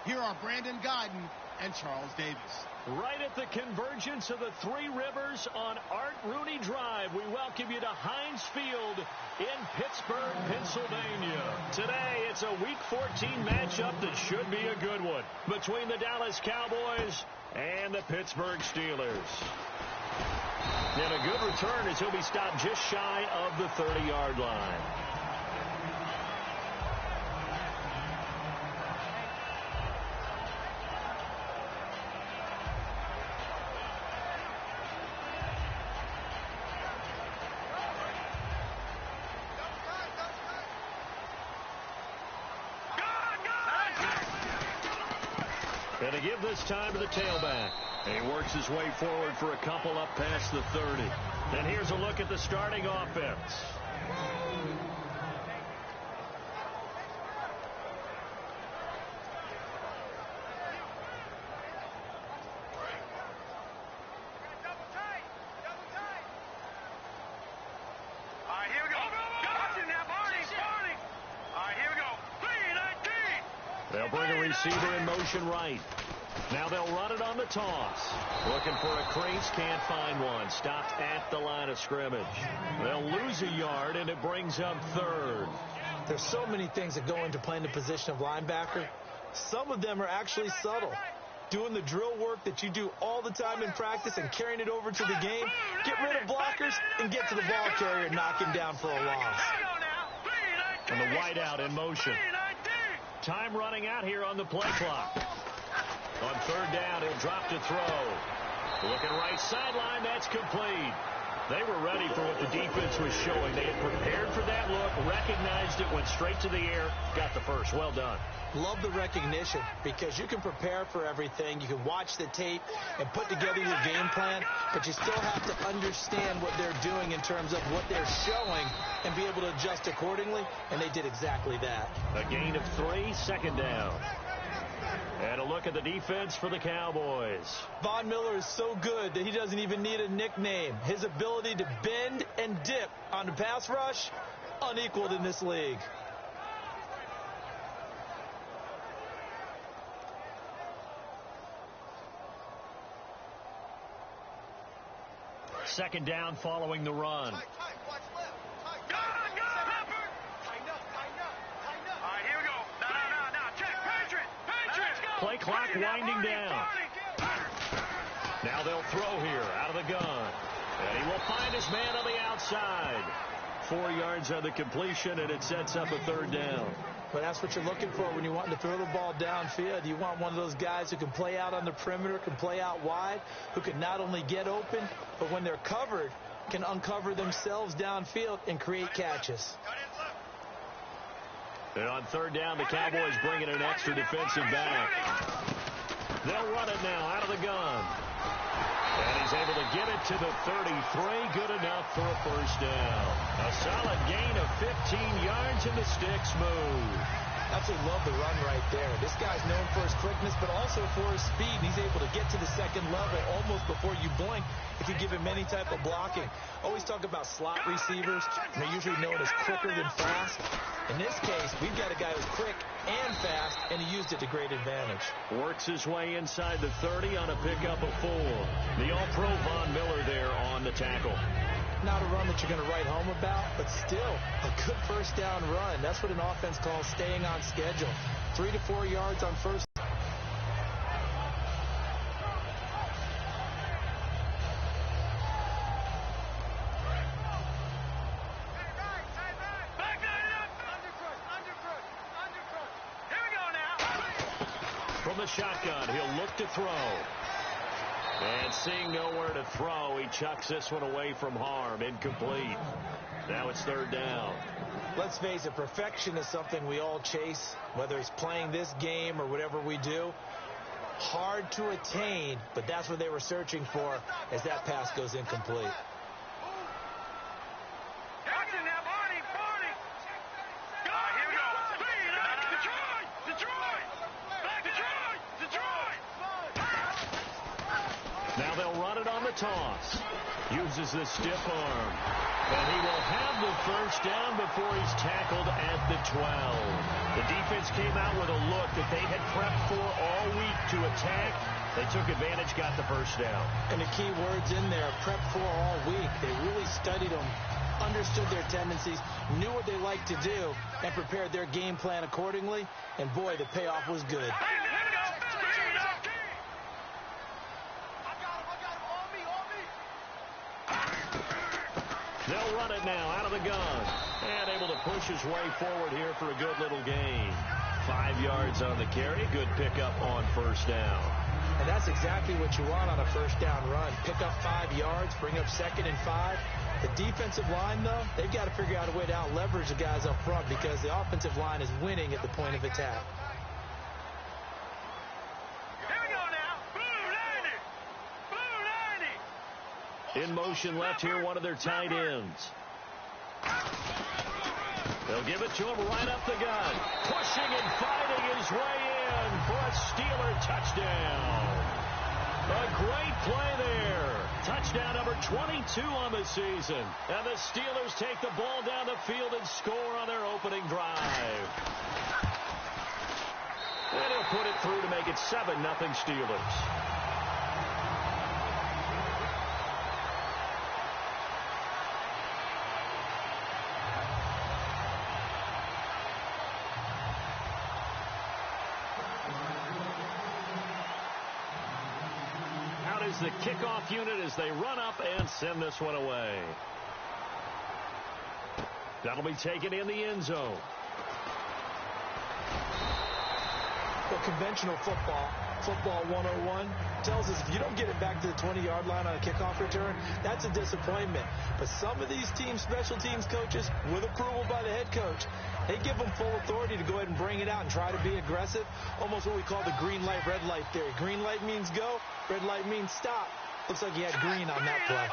Here are Brandon Godden and Charles Davis. Right at the convergence of the Three Rivers on Art Rooney Drive, we welcome you to Heinz Field in Pittsburgh, Pennsylvania. Today, it's a Week 14 matchup that should be a good one between the Dallas Cowboys and the Pittsburgh Steelers. And a good return as he'll be stopped just shy of the 30-yard line. And to give this time to the tailback. And he works his way forward for a couple up past the 30. And here's a look at the starting offense. They'll bring a receiver in motion right. Now they'll run it on the toss. Looking for a crease, can't find one. Stopped at the line of scrimmage. They'll lose a yard, and it brings up third. There's so many things that go into playing the position of linebacker. Some of them are actually subtle. Doing the drill work that you do all the time in practice and carrying it over to the game. Get rid of blockers and get to the ball carrier and knock him down for a loss. And the wideout in motion. Time running out here on the play clock. On third down, he'll drop to throw. Looking right sideline, that's complete. They were ready for what the defense was showing. They had prepared for that look, recognized it, went straight to the air, got the first. Well done. Love the recognition because you can prepare for everything. You can watch the tape and put together your game plan, but you still have to understand what they're doing in terms of what they're showing and be able to adjust accordingly, and they did exactly that. A gain of 3, second down. And a look at the defense for the Cowboys. Von Miller is so good that he doesn't even need a nickname. His ability to bend and dip on the pass rush, unequaled in this league. Second down following the run. Play clock winding down. Now they'll throw here out of the gun. And he will find his man on the outside. 4 yards on the completion, and it sets up a third down. But that's what you're looking for when you want to throw the ball downfield. You want one of those guys who can play out on the perimeter, can play out wide, who can not only get open, but when they're covered, can uncover themselves downfield and create catches. And on third down, the Cowboys bring in an extra defensive back. They'll run it now out of the gun. And he's able to get it to the 33. Good enough for a first down. A solid gain of 15 yards, and the sticks move. Absolutely love the run right there. This guy's known for his quickness, but also for his speed. He's able to get to the second level almost before you blink if you give him any type of blocking. Always talk about slot receivers. They're usually known as quicker than fast. In this case, we've got a guy who's quick and fast, and he used it to great advantage. Works his way inside the 30 on a pickup of 4. The All-Pro Von Miller there on the tackle. Not a run that you're going to write home about, but still a good first down run. That's what an offense calls staying on schedule. 3 to 4 yards on first. From the shotgun, he'll look to throw. And seeing nowhere to throw, he chucks this one away from harm. Incomplete. Now it's third down. Let's face it, perfection is something we all chase, whether it's playing this game or whatever we do. Hard to attain, but that's what they were searching for as that pass goes incomplete. Now they'll run it on the toss. Uses the stiff arm. And he will have the first down before he's tackled at the 12. The defense came out with a look that they had prepped for all week to attack. They took advantage, got the first down. And the key words in there, prep for all week. They really studied them, understood their tendencies, knew what they liked to do, and prepared their game plan accordingly. And boy, the payoff was good. They'll run it now out of the gun. And able to push his way forward here for a good little gain. 5 yards on the carry. Good pickup on first down. And that's exactly what you want on a first down run. Pick up 5 yards, bring up 2nd and 5. The defensive line, though, they've got to figure out a way to out-leverage the guys up front because the offensive line is winning at the point of attack. In motion left here, one of their tight ends. They'll give it to him right up the gut. Pushing and fighting his way in for a Steeler touchdown. A great play there. Touchdown number 22 on the season. And the Steelers take the ball down the field and score on their opening drive. And he'll put it through to make it 7-0 Steelers. The kickoff unit as they run up and send this one away. That'll be taken in the end zone. Well, conventional football 101, tells us if you don't get it back to the 20-yard line on a kickoff return, that's a disappointment. But some of these special teams coaches, with approval by the head coach, they give them full authority to go ahead and bring it out and try to be aggressive. Almost what we call the green light, red light theory. Green light means go, red light means stop. Looks like he had green on that play.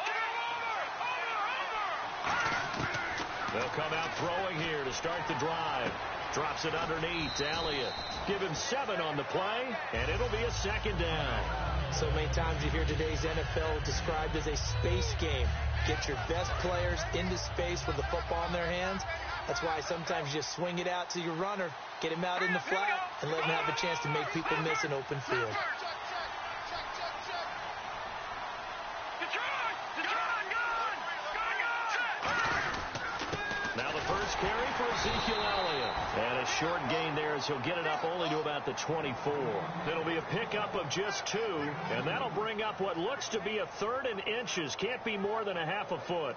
They'll come out throwing here to start the drive. Drops it underneath to Elliott. Give him 7 on the play, and it'll be a 2nd down. So many times you hear today's NFL described as a space game. Get your best players into space with the football in their hands. That's why sometimes you just swing it out to your runner, get him out in the flat, and let him have a chance to make people miss an open field. Now the first carry for Ezekiel Elliott. And a short gain there as he'll get it up only to about the 24. It'll be a pickup of just 2, and that'll bring up what looks to be a 3rd and inches. Can't be more than a half a foot.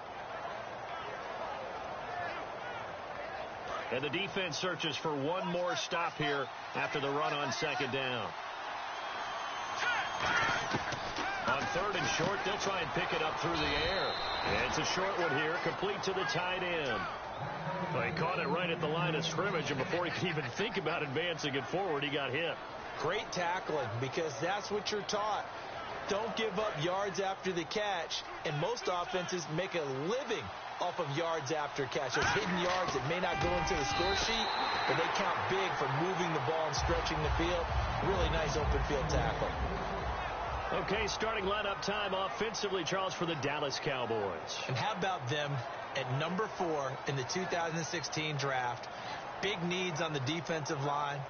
And the defense searches for one more stop here after the run on 2nd down. On 3rd and short, they'll try and pick it up through the air. And it's a short one here, complete to the tight end. Well, he caught it right at the line of scrimmage, and before he could even think about advancing it forward, he got hit. Great tackling, because that's what you're taught. Don't give up yards after the catch, and most offenses make a living off of yards after catch. Those hidden yards that may not go into the score sheet, but they count big for moving the ball and stretching the field. Really nice open field tackle. Okay, starting lineup time offensively, Charles, for the Dallas Cowboys. And how about them at number 4 in the 2016 draft? Big needs on the defensive line,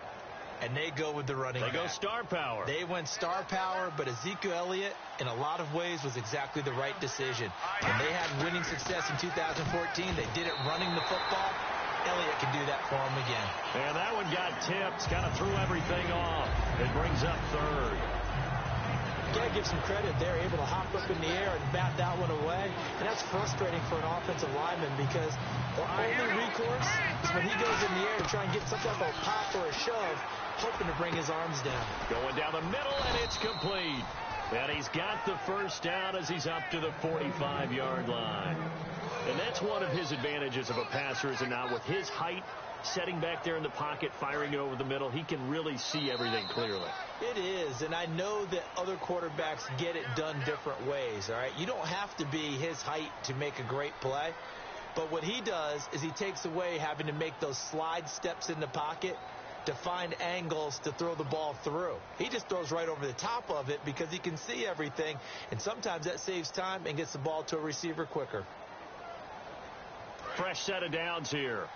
and they go with the running back. They go star power. They went star power, but Ezekiel Elliott, in a lot of ways, was exactly the right decision. When they had winning success in 2014, they did it running the football. Elliott can do that for them again. And that one got tipped, kind of threw everything off. It brings up 3rd. Got to give some credit there, able to hop up in the air and bat that one away. And that's frustrating for an offensive lineman because the only recourse is when he goes in the air to try and get some type of pop or a shove, hoping to bring his arms down. Going down the middle, and it's complete. And he's got the first down as he's up to the 45-yard line. And that's one of his advantages of a passer, is it not? With his height, setting back there in the pocket, firing over the middle, he can really see everything clearly. It is, and I know that other quarterbacks get it done different ways, all right? You don't have to be his height to make a great play, but what he does is he takes away having to make those slide steps in the pocket to find angles to throw the ball through. He just throws right over the top of it because he can see everything, and sometimes that saves time and gets the ball to a receiver quicker. Fresh set of downs here.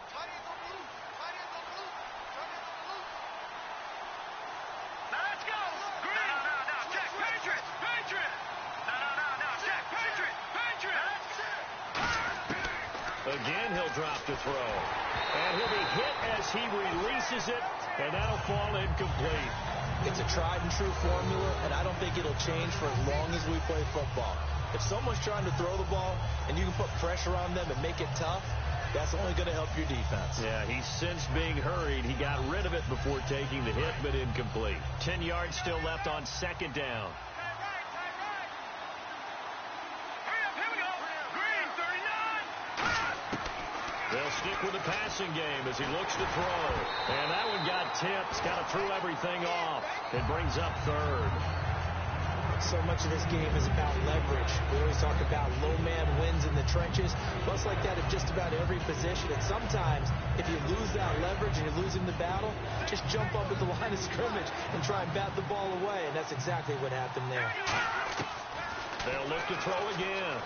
Again, he'll drop to throw. And he'll be hit as he releases it, and that'll fall incomplete. It's a tried-and-true formula, and I don't think it'll change for as long as we play football. If someone's trying to throw the ball and you can put pressure on them and make it tough, that's only going to help your defense. Yeah, he's since being hurried. He got rid of it before taking the hit, but incomplete. 10 yards still left on second down. They'll stick with the passing game as he looks to throw. And that one got tipped. Kind of threw everything off. It brings up third. So much of this game is about leverage. We always talk about low man wins in the trenches. Well, it's like that at just about every position. And sometimes, if you lose that leverage and you're losing the battle, just jump up at the line of scrimmage and try and bat the ball away. And that's exactly what happened there. They'll look to throw again.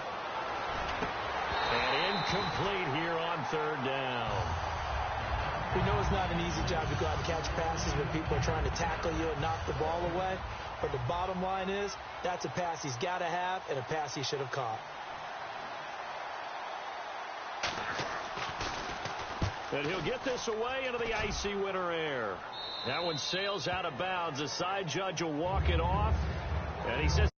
And incomplete here on third down. We know it's not an easy job to go out and catch passes when people are trying to tackle you and knock the ball away. But the bottom line is, that's a pass he's got to have and a pass he should have caught. And he'll get this away into the icy winter air. That one sails out of bounds. The side judge will walk it off. And he says